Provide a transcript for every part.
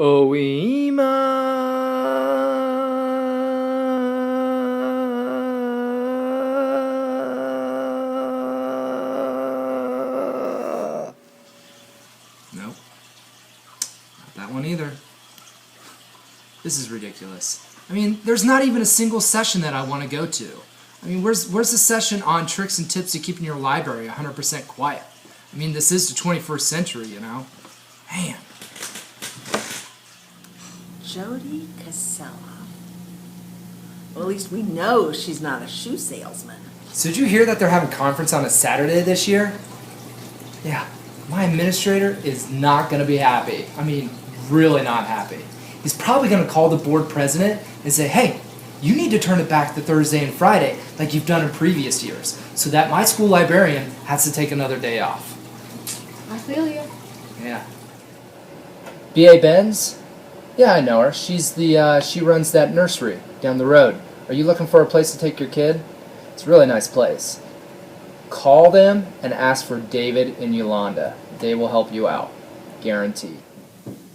OELMA. Nope. Not that one either. This is ridiculous. I mean, there's not even a single session that I want to go to. I mean, where's the session on tricks and tips to keeping your library 100% quiet? I mean, this is the 21st century, you know? Man. Jody Casella. Well, at least we know she's not a shoe salesman. So did you hear that they're having a conference on a Saturday this year? Yeah. My administrator is not going to be happy. I mean, really not happy. He's probably going to call the board president and say, hey, you need to turn it back to Thursday and Friday like you've done in previous years so that my school librarian has to take another day off. I feel you. Yeah. B.A. Benz? Yeah, I know her. She runs that nursery down the road. Are you looking for a place to take your kid? It's a really nice place. Call them and ask for David and Yolanda. They will help you out. Guaranteed.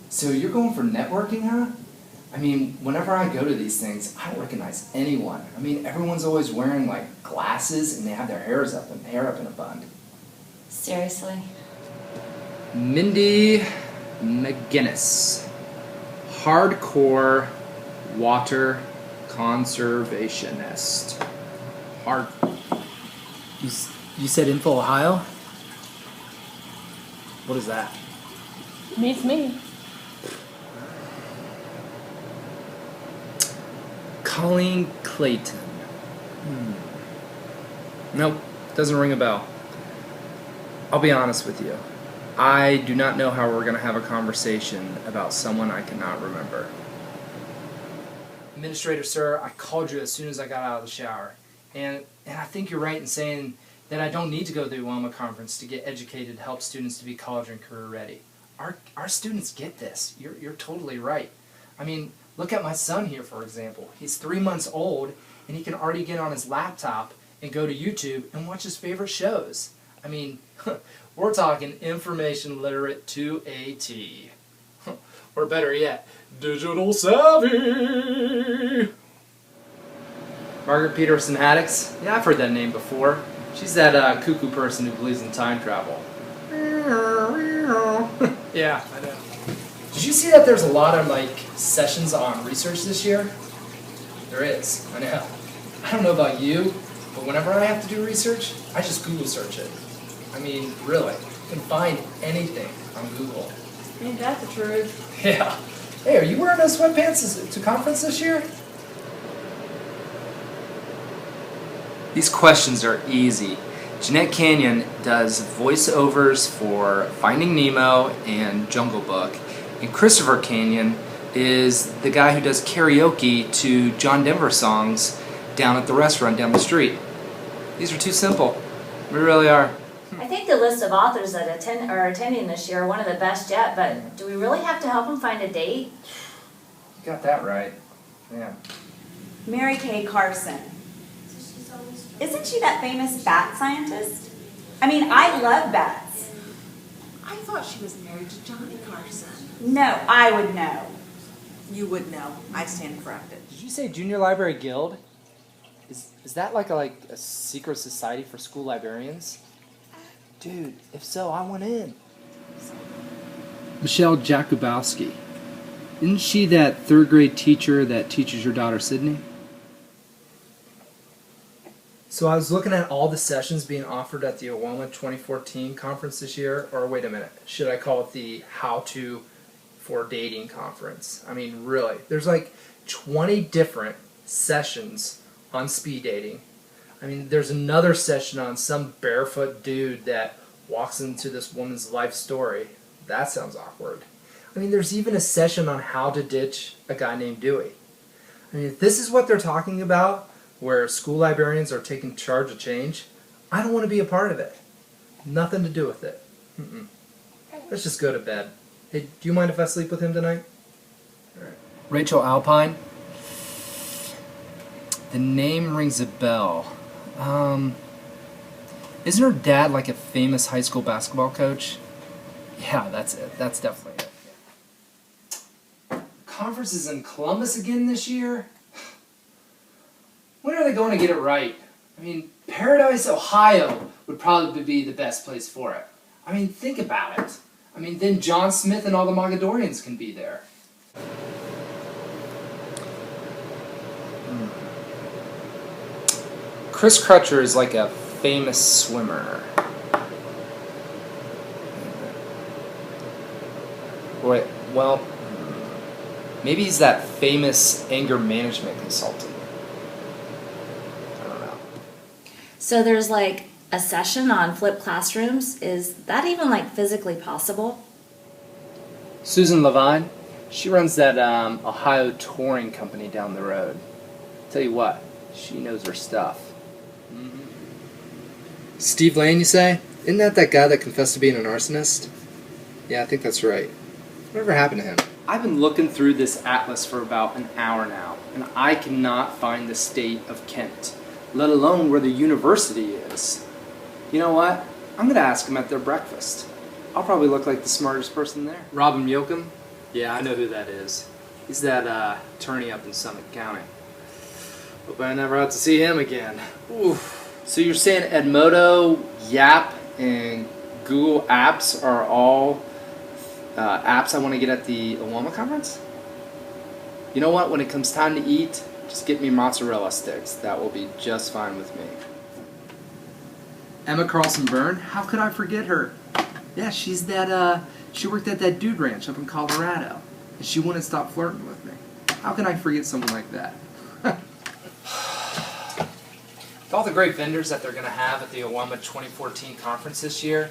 So you're going for networking, huh? I mean, whenever I go to these things, I don't recognize anyone. I mean, everyone's always wearing, like, glasses and they have their hair up in a bun. Seriously? Mindy McGinnis. Hardcore water conservationist. You said Info Ohio? What is that? Meets me. Colleen Clayton. Nope, doesn't ring a bell. I'll be honest with you. I do not know how we're going to have a conversation about someone I cannot remember. Administrator, sir, I called you as soon as I got out of the shower. And I think you're right in saying that I don't need to go to the OELMA conference to get educated to help students to be college and career ready. Our students get this. You're totally right. I mean, look at my son here, for example. He's 3 months old, and he can already get on his laptop and go to YouTube and watch his favorite shows. I mean, we're talking information literate to a T. Or better yet, digital savvy. Margaret Peterson Haddix? Yeah, I've heard that name before. She's that cuckoo person who believes in time travel. Yeah, I know. Did you see that there's a lot of, like, sessions on research this year? There is, I know. I don't know about you, but whenever I have to do research, I just Google search it. I mean, really, you can find anything on Google. Ain't that the truth? Yeah. Hey, are you wearing those sweatpants to conference this year? These questions are easy. Jeanette Canyon does voiceovers for Finding Nemo and Jungle Book, and Christopher Canyon is the guy who does karaoke to John Denver songs down at the restaurant down the street. These are too simple. We really are. I think the list of authors that are attending this year are one of the best yet, but do we really have to help them find a date? You got that right. Yeah. Mary Kay Carson. Isn't she that famous bat scientist? I mean, I love bats. I thought she was married to Johnny Carson. No, I would know. You would know. I stand corrected. Did you say Junior Library Guild? Is that like a secret society for school librarians? Dude, if so, I want in. Michelle Jakubowski. Isn't she that third grade teacher that teaches your daughter Sydney? So I was looking at all the sessions being offered at the OELMA 2014 conference this year, or wait a minute, should I call it the How To for Dating conference? I mean, really, there's like 20 different sessions on speed dating. I mean, there's another session on some barefoot dude that walks into this woman's life story. That sounds awkward. I mean, there's even a session on how to ditch a guy named Dewey. I mean, if this is what they're talking about, where school librarians are taking charge of change, I don't want to be a part of it. Nothing to do with it. Let's just go to bed. Hey, do you mind if I sleep with him tonight? All right. Rachel Alpine? The name rings a bell. Isn't her dad like a famous high school basketball coach? Yeah, that's it. That's definitely it. Yeah. conference is in Columbus again this year? When are they going to get it right? I mean, Paradise, Ohio would probably be the best place for it. I mean, think about it. I mean, then John Smith and all the Mogadorians can be there. Chris Crutcher is like a famous swimmer. Wait, well, maybe he's that famous anger management consultant. I don't know. So there's like a session on flipped classrooms. Is that even like physically possible? Susan Levine, she runs that Ohio touring company down the road. Tell you what, she knows her stuff. Steve Lane, you say? Isn't that guy that confessed to being an arsonist? Yeah, I think that's right. Whatever happened to him? I've been looking through this atlas for about an hour now, and I cannot find the state of Kent, let alone where the university is. You know what? I'm going to ask them at their breakfast. I'll probably look like the smartest person there. Robin Yoakum? Yeah, I know who that is. He's that attorney up in Summit County. Hope I never have to see him again. Oof. So you're saying Edmodo, Yap, and Google Apps are all apps I want to get at the OELMA conference? You know what? When it comes time to eat, just get me mozzarella sticks. That will be just fine with me. Emma Carlson Byrne? How could I forget her? Yeah, she's that, she worked at that dude ranch up in Colorado. And she wouldn't stop flirting with me. How can I forget someone like that? With all the great vendors that they're going to have at the OELMA 2014 conference this year,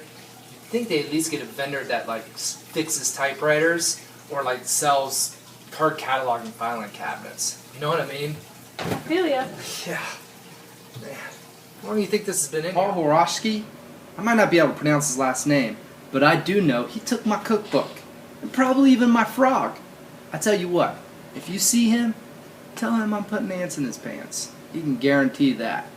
you'd think they at least get a vendor that like fixes typewriters or like sells card catalog and filing cabinets. You know what I mean? I feel ya. Yeah. Man. How long do you think this has been in Paul Horosky? I might not be able to pronounce his last name, but I do know he took my cookbook. And probably even my frog. I tell you what, if you see him, tell him I'm putting ants in his pants. You can guarantee that.